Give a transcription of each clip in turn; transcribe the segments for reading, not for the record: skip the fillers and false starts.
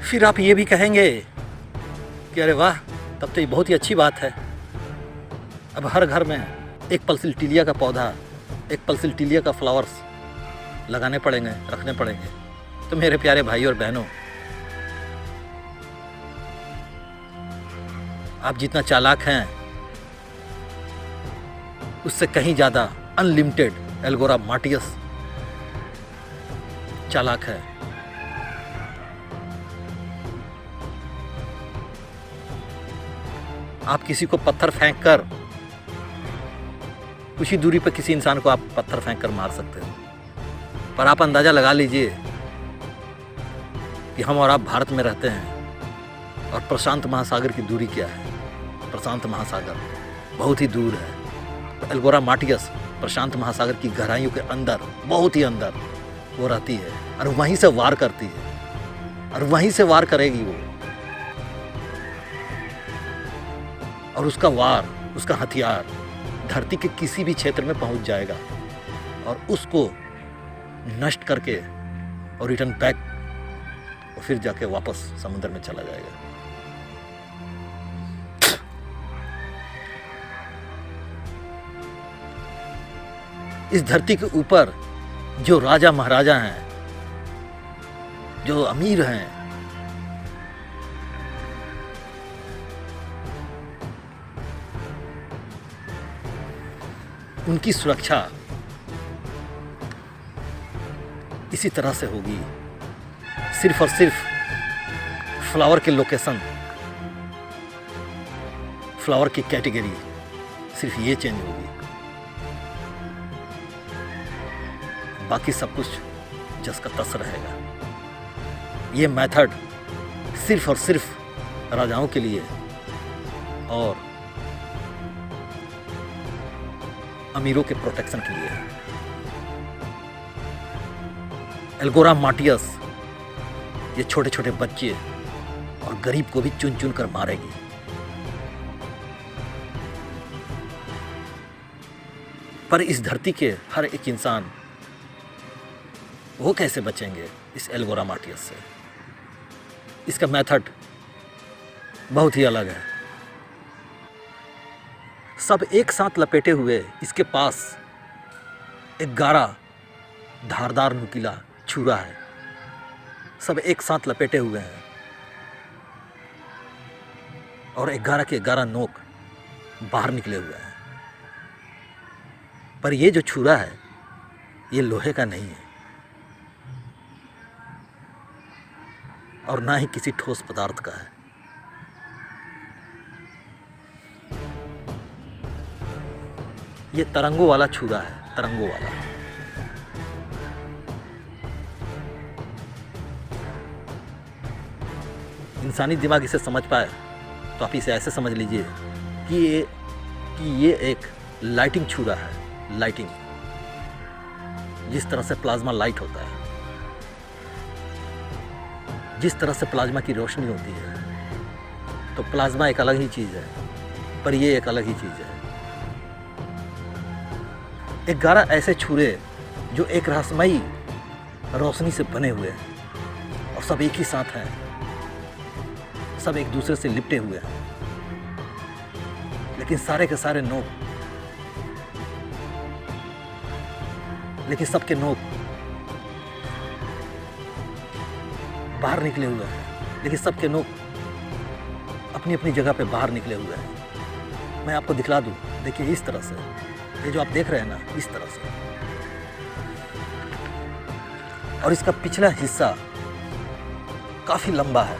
फिर आप ये भी कहेंगे कि अरे वाह, तब तो ये बहुत ही अच्छी बात है। अब हर घर में एक पल्सिटिलिया का पौधा, एक पल्सिटिलिया का फ्लावर्स लगाने पड़ेंगे, रखने पड़ेंगे। तो मेरे प्यारे भाई और बहनों, आप जितना चालाक हैं उससे कहीं ज़्यादा अनलिमिटेड एल्गोरा मार्टियस चालाक है। आप किसी को पत्थर फेंक कर, कुछ ही दूरी पर किसी इंसान को आप पत्थर फेंक कर मार सकते हो, पर आप अंदाज़ा लगा लीजिए कि हम और आप भारत में रहते हैं और प्रशांत महासागर की दूरी क्या है। प्रशांत महासागर बहुत ही दूर है। तो एल्गोरा मार्टियस प्रशांत महासागर की गहराइयों के अंदर, बहुत ही अंदर वो रहती है और वहीं से वार करती है और वहीं से वार करेगी वो। और उसका वार, उसका हथियार धरती के किसी भी क्षेत्र में पहुंच जाएगा और उसको नष्ट करके और रिटर्न बैक और फिर जाके वापस समुद्र में चला जाएगा। इस धरती के ऊपर जो राजा महाराजा हैं, जो अमीर हैं, उनकी सुरक्षा इसी तरह से होगी। सिर्फ और सिर्फ फ्लावर के लोकेशन, फ्लावर की कैटेगरी, सिर्फ ये चेंज होगी। बाकी सब कुछ जस का तस रहेगा। ये मेथड सिर्फ और सिर्फ राजाओं के लिए और अमीरों के प्रोटेक्शन के लिए है। एल्गोरा मार्टियस ये छोटे छोटे बच्चे और गरीब को भी चुन चुन कर मारेगी। पर इस धरती के हर एक इंसान, वो कैसे बचेंगे इस एल्गोरा मार्टियस से? इसका मेथड बहुत ही अलग है। सब एक साथ लपेटे हुए इसके पास एक गारा, धारदार नुकीला छुरा है। सब एक साथ लपेटे हुए हैं और 11 के 11 नोक बाहर निकले हुए हैं। पर ये जो छुरा है ये लोहे का नहीं है और ना ही किसी ठोस पदार्थ का है। ये तरंगों वाला छुरा है, तरंगों वाला। इंसानी दिमाग इसे समझ पाए तो आप इसे ऐसे समझ लीजिए कि ये एक लाइटिंग छुरा है। लाइटिंग, जिस तरह से प्लाज्मा लाइट होता है, जिस तरह से प्लाज्मा की रोशनी होती है, तो प्लाज्मा एक अलग ही चीज़ है, पर ये एक अलग ही चीज़ है। 11 ऐसे छुरे जो एक रहस्यमयी रोशनी से बने हुए हैं और सब एक ही साथ हैं, सब एक दूसरे से लिपटे हुए हैं, लेकिन सारे के सारे नोक, लेकिन सबके नोक बाहर निकले हुए हैं, लेकिन सबके नोक अपनी अपनी जगह पे बाहर निकले हुए हैं। मैं आपको दिखला दूं, देखिए इस तरह से, ये जो आप देख रहे हैं ना, इस तरह से। और इसका पिछला हिस्सा काफी लंबा है,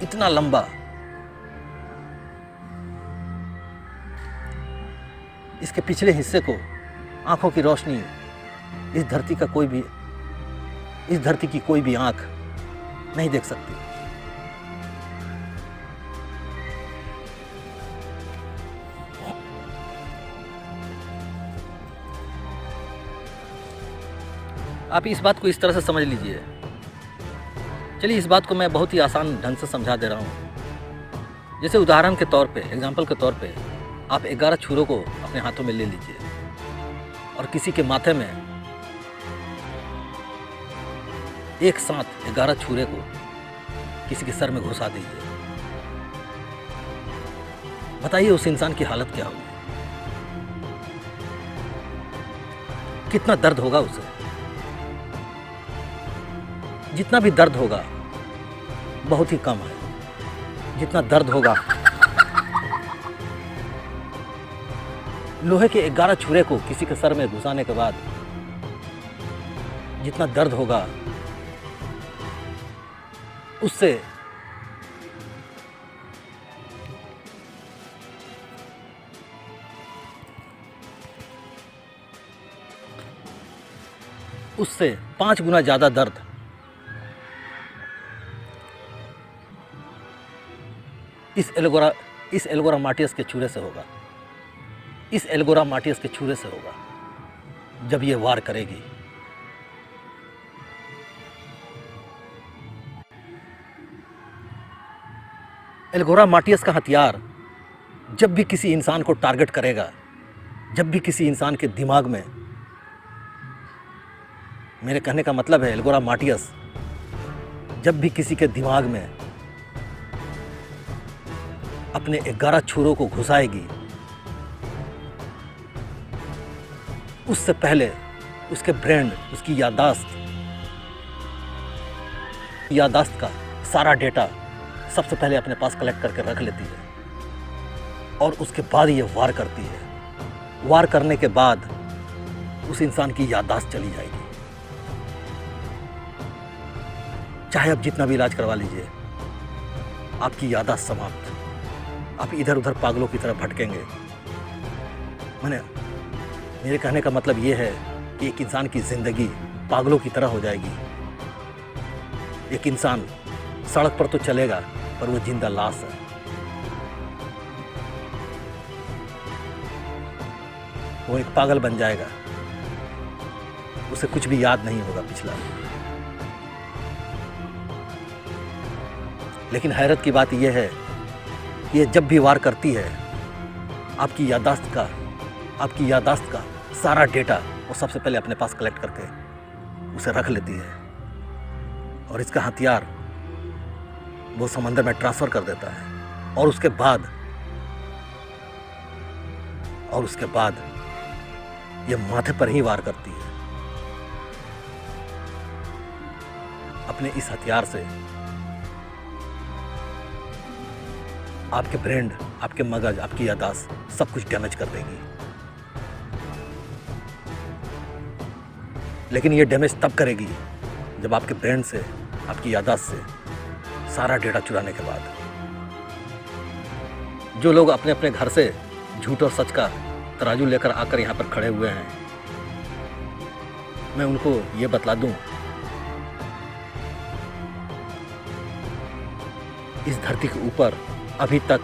इतना लंबा, इसके पिछले हिस्से को आंखों की रोशनी, इस धरती की कोई भी आंख नहीं देख सकती। आप इस बात को इस तरह से समझ लीजिए। चलिए, इस बात को मैं बहुत ही आसान ढंग से समझा दे रहा हूँ। जैसे उदाहरण के तौर पे, एग्जाम्पल के तौर पे, आप 11 छुरों को अपने हाथों में ले लीजिए और किसी के माथे में एक साथ 11 छुरे को किसी के सर में घुसा दीजिए, बताइए उस इंसान की हालत क्या होगी, कितना दर्द होगा उसे। जितना भी दर्द होगा बहुत ही कम है। जितना दर्द होगा लोहे के 11 छुरे को किसी के सर में घुसाने के बाद, जितना दर्द होगा उससे उससे 5 गुना ज्यादा दर्द इस एल्गोरा मार्टियस के छुरे से होगा। इस एल्गोरा मार्टियस के छुरे से होगा जब ये वार करेगी। एल्गोरा मार्टियस का हथियार जब भी किसी इंसान को टारगेट करेगा, जब भी किसी इंसान के दिमाग में, मेरे कहने का मतलब है एल्गोरा मार्टियस जब भी किसी के दिमाग में अपने 11 छुरों को घुसाएगी, उससे पहले उसके ब्रेन, उसकी यादाश्त का सारा डेटा सबसे पहले अपने पास कलेक्ट करके रख लेती है और उसके बाद ये वार करती है। वार करने के बाद उस इंसान की यादाश्त चली जाएगी। चाहे आप जितना भी इलाज करवा लीजिए, आपकी यादाश्त समाप्त। आप इधर उधर पागलों की तरह भटकेंगे। मेरे कहने का मतलब ये है कि एक इंसान की जिंदगी पागलों की तरह हो जाएगी। एक इंसान सड़क पर तो चलेगा पर वो जिंदा लाश है। वो एक पागल बन जाएगा, उसे कुछ भी याद नहीं होगा पिछला। लेकिन हैरत की बात यह है कि ये जब भी वार करती है, आपकी यादाश्त का सारा डेटा वो सबसे पहले अपने पास कलेक्ट करके उसे रख लेती है और इसका हथियार वो समंदर में ट्रांसफर कर देता है। और उसके बाद ये माथे पर ही वार करती है। अपने इस हथियार से आपके ब्रेन, आपके मगज, आपकी यादाश्त सब कुछ डैमेज कर देगी। लेकिन ये डैमेज तब करेगी जब आपके ब्रेन से, आपकी यादाश्त से सारा डेटा चुराने के बाद। जो लोग अपने अपने घर से झूठ और सच का तराजू लेकर आकर यहाँ पर खड़े हुए हैं, मैं उनको ये बतला दूं, इस धरती के ऊपर अभी तक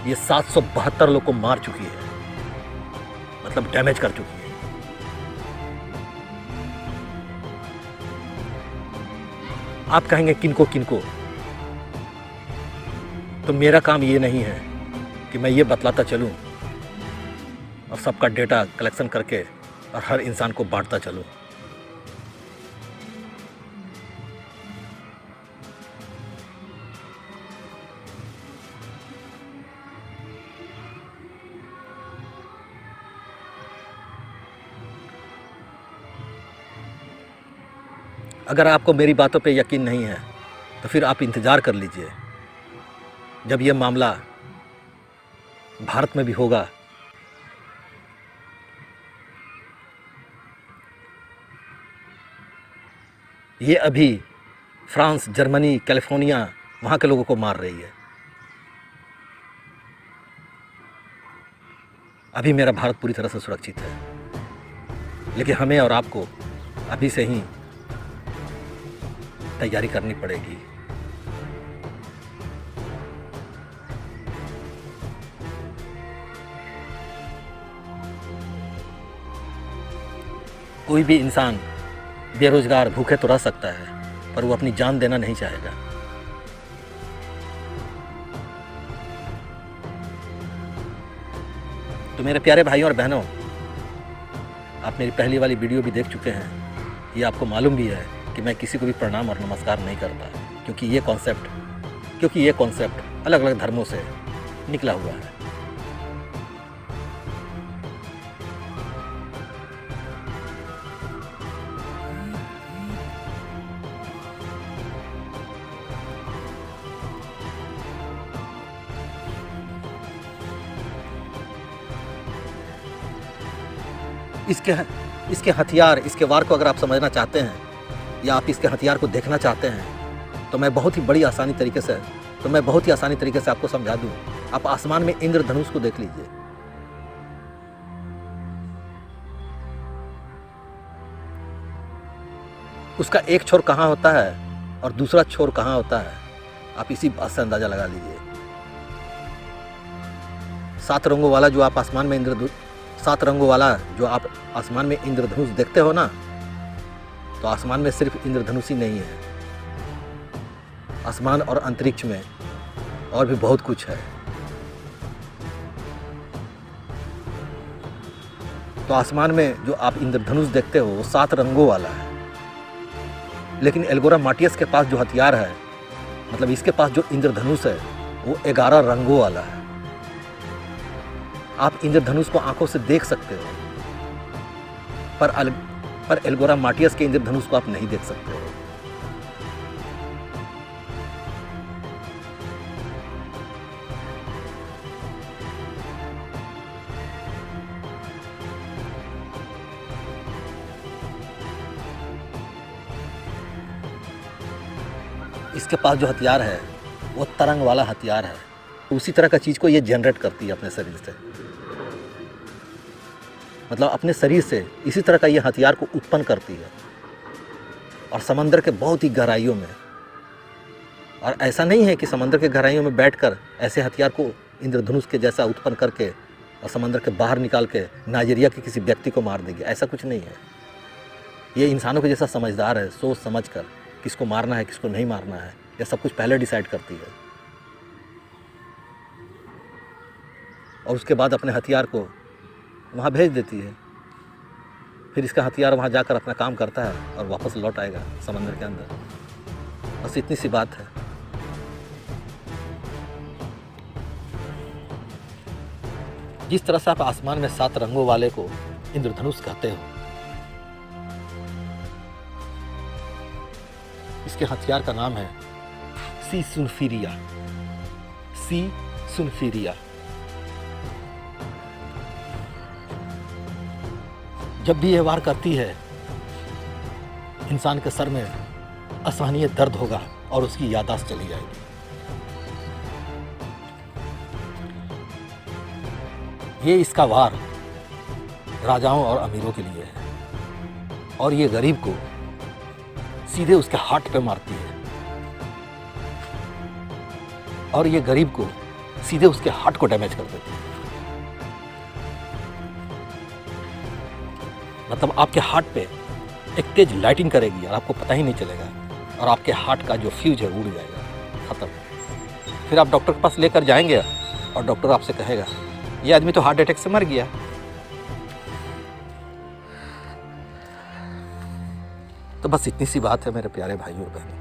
ये 772 लोग को मार चुकी है, मतलब डैमेज कर चुकी है। आप कहेंगे किनको किनको, तो मेरा काम ये नहीं है कि मैं ये बतलाता चलूं और सबका डेटा कलेक्शन करके और हर इंसान को बांटता चलूं। अगर आपको मेरी बातों पे यकीन नहीं है तो फिर आप इंतज़ार कर लीजिए, जब यह मामला भारत में भी होगा। ये अभी फ्रांस, जर्मनी, कैलिफोर्निया, वहाँ के लोगों को मार रही है। अभी मेरा भारत पूरी तरह से सुरक्षित है, लेकिन हमें और आपको अभी से ही तैयारी करनी पड़ेगी। कोई भी इंसान बेरोजगार, भूखे तो रह सकता है, पर वो अपनी जान देना नहीं चाहेगा। तो मेरे प्यारे भाइयों और बहनों, आप मेरी पहली वाली वीडियो भी देख चुके हैं। ये आपको मालूम भी है कि मैं किसी को भी प्रणाम और नमस्कार नहीं करता, क्योंकि ये कॉन्सेप्ट क्योंकि ये कॉन्सेप्ट अलग अलग धर्मों से निकला हुआ है। इसके हथियार, इसके वार को अगर आप समझना चाहते हैं या आप इसके हथियार को देखना चाहते हैं तो मैं बहुत ही आसानी तरीके से आपको समझा दूं। आप आसमान में इंद्रधनुष को देख लीजिए। उसका एक छोर कहाँ होता है और दूसरा छोर कहाँ होता है, आप इसी बात से अंदाजा लगा लीजिए। 7 रंगों वाला जो आप आसमान में इंद्रधनुष देखते हो ना, तो आसमान में सिर्फ इंद्रधनुष ही नहीं है। आसमान और अंतरिक्ष में और भी बहुत कुछ है। तो आसमान में जो आप इंद्रधनुष देखते हो वो 7 रंगों वाला है, लेकिन एल्गोरा मार्टियस के पास जो हथियार है, मतलब इसके पास जो इंद्रधनुष है, वो 11 रंगों वाला है। आप इंद्रधनुष को आंखों से देख सकते हो, पर एल्गोरा मार्टियस के इंद्रधनुष को आप नहीं देख सकते हो। इसके पास जो हथियार है वो तरंग वाला हथियार है। उसी तरह का चीज़ को ये जनरेट करती है अपने शरीर से, मतलब अपने शरीर से इसी तरह का ये हथियार को उत्पन्न करती है, और समंदर के बहुत ही गहराइयों में। और ऐसा नहीं है कि समंदर के गहराइयों में बैठकर ऐसे हथियार को इंद्रधनुष के जैसा उत्पन्न करके और समंदर के बाहर निकाल के नाइजीरिया के किसी व्यक्ति को मार देगी, ऐसा कुछ नहीं है। ये इंसानों के जैसा समझदार है, सोच समझ कर किसको मारना है किसको नहीं मारना है, यह सब कुछ पहले डिसाइड करती है। और उसके बाद अपने हथियार को वहाँ भेज देती है। फिर इसका हथियार वहाँ जाकर अपना काम करता है और वापस लौट आएगा समंदर के अंदर। बस इतनी सी बात है। जिस तरह से आप आसमान में 7 रंगों वाले को इंद्रधनुष कहते हो, इसके हथियार का नाम है सी सुनफिरिया। जब भी यह वार करती है, इंसान के सर में असहनीय दर्द होगा और उसकी याददाश्त चली जाएगी। ये इसका वार राजाओं और अमीरों के लिए है, और ये गरीब को सीधे उसके हार्ट पे मारती है, और ये गरीब को सीधे उसके हार्ट को डैमेज कर देती है। मतलब आपके हार्ट पे एक तेज लाइटिंग करेगी और आपको पता ही नहीं चलेगा, और आपके हार्ट का जो फ्यूज है उड़ जाएगा, खत्म। फिर आप डॉक्टर के पास लेकर जाएंगे और डॉक्टर आपसे कहेगा ये आदमी तो हार्ट अटैक से मर गया। तो बस इतनी सी बात है मेरे प्यारे भाइयों और बहनों।